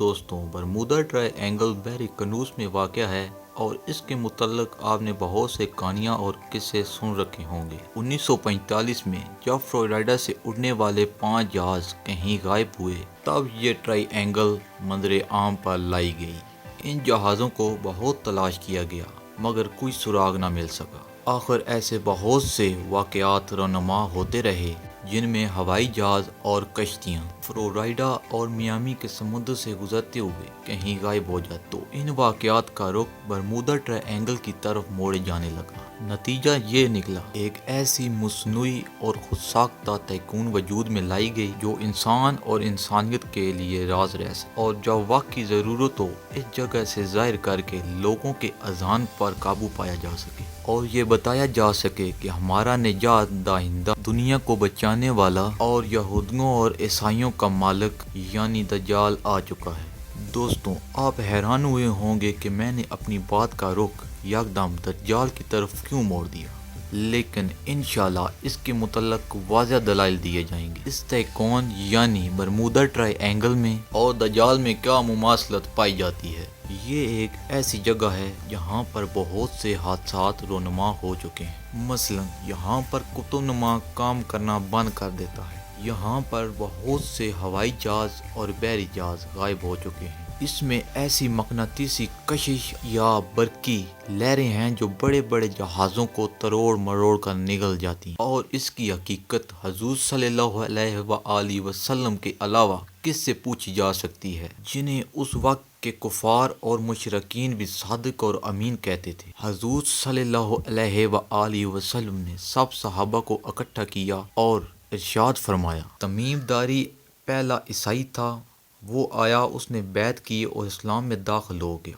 دوستوں، Bermuda try angle بحر کنوز میں واقع ہے اور اس کے متعلق آپ نے بہت سے کہانیاں اور قصے سن رکھے ہوں گے۔ 1945 میں جب فلوریڈا سے اڑنے والے 5 جہاز کہیں غائب ہوئے تب یہ ٹرائی اینگل منظر عام پر لائی گئی۔ ان جہازوں کو بہت تلاش کیا گیا مگر کوئی سراغ نہ مل سکا۔ آخر ایسے بہت سے واقعات رونما ہوتے رہے جن میں ہوائی جہاز اور کشتیاں فلوریڈا اور میامی کے سمندر سے گزرتے ہوئے کہیں غائب ہو جاتے تو ان واقعات کا رخ برمودا ٹرائی اینگل کی طرف موڑے جانے لگا۔ نتیجہ یہ نکلا، ایک ایسی مصنوعی اور خود ساختہ تکون وجود میں لائی گئی جو انسان اور انسانیت کے لیے راز رہ سکے اور جب وقت کی ضرورت ہو اس جگہ سے ظاہر کر کے لوگوں کے اذہان پر قابو پایا جا سکے اور یہ بتایا جا سکے کہ ہمارا نجات دہندہ، دنیا کو بچانے والا اور یہودیوں اور عیسائیوں کا مالک یعنی دجال آ چکا ہے۔ دوستوں، آپ حیران ہوئے ہوں گے کہ میں نے اپنی بات کا رخ یکدم دجال کی طرف کیوں موڑ دیا، لیکن انشاءاللہ اس کے متعلق واضح دلائل دیے جائیں گے۔ اس تکون یعنی برمودا ٹرائی اینگل میں اور دجال میں کیا مماثلت پائی جاتی ہے۔ یہ ایک ایسی جگہ ہے جہاں پر بہت سے حادثات رونما ہو چکے ہیں۔ مثلا یہاں پر قطب نما کام کرنا بند کر دیتا ہے۔ یہاں پر بہت سے ہوائی جہاز اور بحری جہاز غائب ہو چکے ہیں۔ اس میں ایسی مقناطیسی کشش یا برقی لہریں ہیں جو بڑے بڑے جہازوں کو تروڑ مروڑ کر نگل جاتی ہیں اور اس کی حقیقت حضور صلی اللہ علیہ وآلہ وسلم کے علاوہ کس سے پوچھی جا سکتی ہے، جنہیں اس وقت کے کفار اور مشرکین بھی صادق اور امین کہتے تھے۔ حضور صلی اللہ علیہ وآلہ وسلم نے سب صحابہ کو اکٹھا کیا اور ارشاد فرمایا، تمیم داری پہلا عیسائی تھا، وہ آیا، اس نے بیعت کی اور اسلام میں داخل ہو گیا۔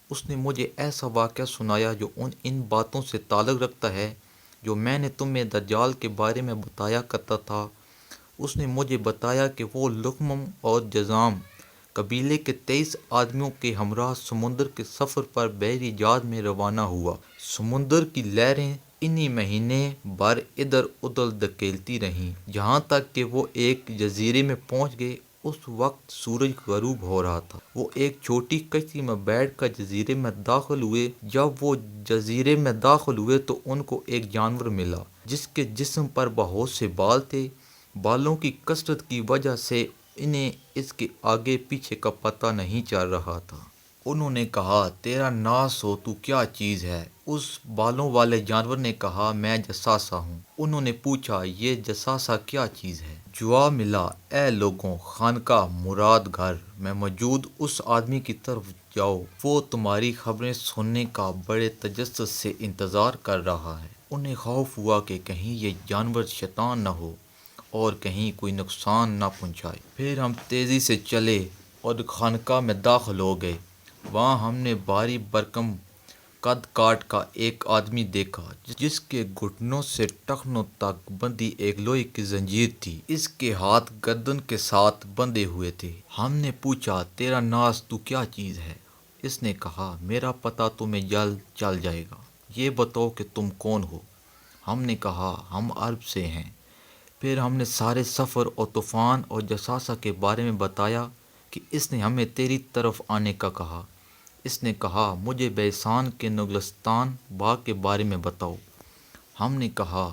اس نے مجھے ایسا واقعہ سنایا جو ان باتوں سے تعلق رکھتا ہے جو میں نے تمہیں دجال کے بارے میں بتایا کرتا تھا۔ اس نے مجھے بتایا کہ وہ لقمم اور جذام قبیلے کے 23 آدمیوں کے ہمراہ سمندر کے سفر پر بحری جہاز میں روانہ ہوا۔ سمندر کی لہریں انہی مہینے بھر ادھر ادھر دھکیلتی رہیں جہاں تک کہ وہ ایک جزیرے میں پہنچ گئے۔ اس وقت سورج غروب ہو رہا تھا۔ وہ ایک چھوٹی کشتی میں بیٹھ کر جزیرے میں داخل ہوئے۔ جب وہ جزیرے میں داخل ہوئے تو ان کو ایک جانور ملا جس کے جسم پر بہت سے بال تھے۔ بالوں کی کثرت کی وجہ سے انہیں اس کے آگے پیچھے کا پتہ نہیں چل رہا تھا۔ انہوں نے کہا، تیرا ناس ہو، تو کیا چیز ہے؟ اس بالوں والے جانور نے کہا، میں جساسا ہوں۔ انہوں نے پوچھا، یہ جساسا کیا چیز ہے؟ جواب ملا، اے لوگوں، خانقاہ مراد گھر میں موجود اس آدمی کی طرف جاؤ، وہ تمہاری خبریں سننے کا بڑے تجسس سے انتظار کر رہا ہے۔ انہیں خوف ہوا کہ کہیں یہ جانور شیطان نہ ہو اور کہیں کوئی نقصان نہ پہنچائے۔ پھر ہم تیزی سے چلے اور خانقاہ میں داخل ہو گئے۔ وہاں ہم نے بھاری بھرکم قد کاٹ کا ایک آدمی دیکھا جس کے گھٹنوں سے ٹخنوں تک بندھی ایک لوہے کی زنجیر تھی۔ اس کے ہاتھ گردن کے ساتھ بندھے ہوئے تھے۔ ہم نے پوچھا، تیرا ناس تو کیا چیز ہے؟ اس نے کہا، میرا پتہ تمہیں جلد چل جائے گا، یہ بتاؤ کہ تم کون ہو؟ ہم نے کہا، ہم عرب سے ہیں۔ پھر ہم نے سارے سفر اور طوفان اور جساسا کے بارے میں بتایا کہ اس نے ہمیں تیری طرف آنے کا کہا۔ اس نے کہا، مجھے بیسان کے نگلستان باغ کے بارے میں بتاؤ۔ ہم نے کہا،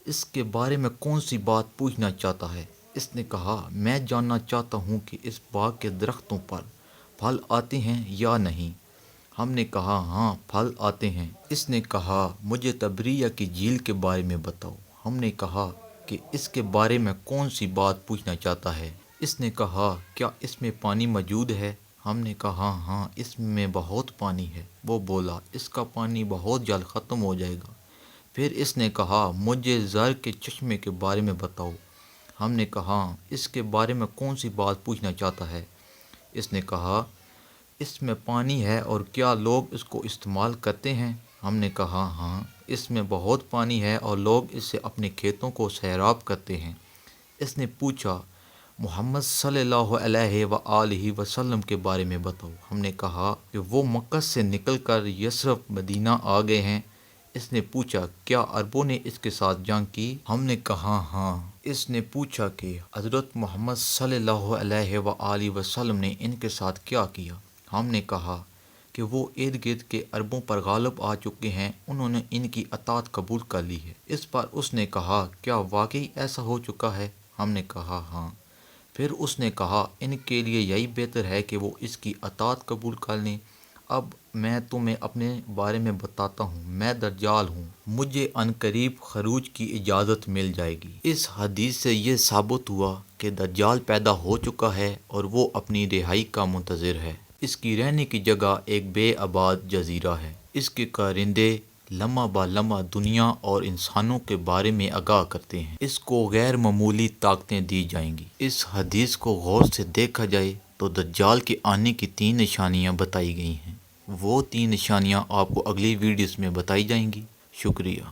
اس کے بارے میں کون سی بات پوچھنا چاہتا ہے؟ اس نے کہا، میں جاننا چاہتا ہوں کہ اس باغ کے درختوں پر پھل آتے ہیں یا نہیں۔ ہم نے کہا، ہاں، پھل آتے ہیں۔ اس نے کہا، مجھے تبریہ کی جھیل کے بارے میں بتاؤ۔ ہم نے کہا کہ اس کے بارے میں کون سی بات پوچھنا چاہتا ہے؟ اس نے کہا، کیا اس میں پانی موجود ہے؟ ہم نے کہا، ہاں، اس میں بہت پانی ہے۔ وہ بولا، اس کا پانی بہت جلد ختم ہو جائے گا۔ پھر اس نے کہا، مجھے زر کے چشمے کے بارے میں بتاؤ۔ ہم نے کہا، اس کے بارے میں کون سی بات پوچھنا چاہتا ہے؟ اس نے کہا، اس میں پانی ہے اور کیا لوگ اس کو استعمال کرتے ہیں؟ ہم نے کہا، ہاں، اس میں بہت پانی ہے اور لوگ اس سے اپنے کھیتوں کو سیراب کرتے ہیں۔ اس نے پوچھا، محمد صلی اللہ علیہ وآلہ وسلم کے بارے میں بتاؤ۔ ہم نے کہا کہ وہ مکہ سے نکل کر یثرب مدینہ آ گئے ہیں۔ اس نے پوچھا کیا عربوں نے اس کے ساتھ جنگ کی؟ ہم نے کہا ہاں۔ اس نے پوچھا کہ حضرت محمد صلی اللہ علیہ وآلہ وسلم نے ان کے ساتھ کیا کیا؟ ہم نے کہا کہ وہ ارد گرد کے عربوں پر غالب آ چکے ہیں، انہوں نے ان کی اطاعت قبول کر لی ہے۔ اس پر اس نے کہا کیا واقعی ایسا ہو چکا ہے؟ ہم نے کہا ہاں۔ پھر اس نے کہا ان کے لیے یہی بہتر ہے کہ وہ اس کی اطاعت قبول کر لیں۔ اب میں تمہیں اپنے بارے میں بتاتا ہوں، میں دجال ہوں، مجھے عنقریب خروج کی اجازت مل جائے گی۔ اس حدیث سے یہ ثابت ہوا کہ دجال پیدا ہو چکا ہے اور وہ اپنی رہائی کا منتظر ہے۔ اس کی رہنے کی جگہ ایک بے آباد جزیرہ ہے۔ اس کے کارندے لمحہ بہ لمحہ دنیا اور انسانوں کے بارے میں آگاہ کرتے ہیں۔ اس کو غیر معمولی طاقتیں دی جائیں گی۔ اس حدیث کو غور سے دیکھا جائے تو دجال کے آنے کی 3 نشانیاں بتائی گئی ہیں۔ وہ 3 نشانیاں آپ کو اگلی ویڈیوز میں بتائی جائیں گی۔ شکریہ۔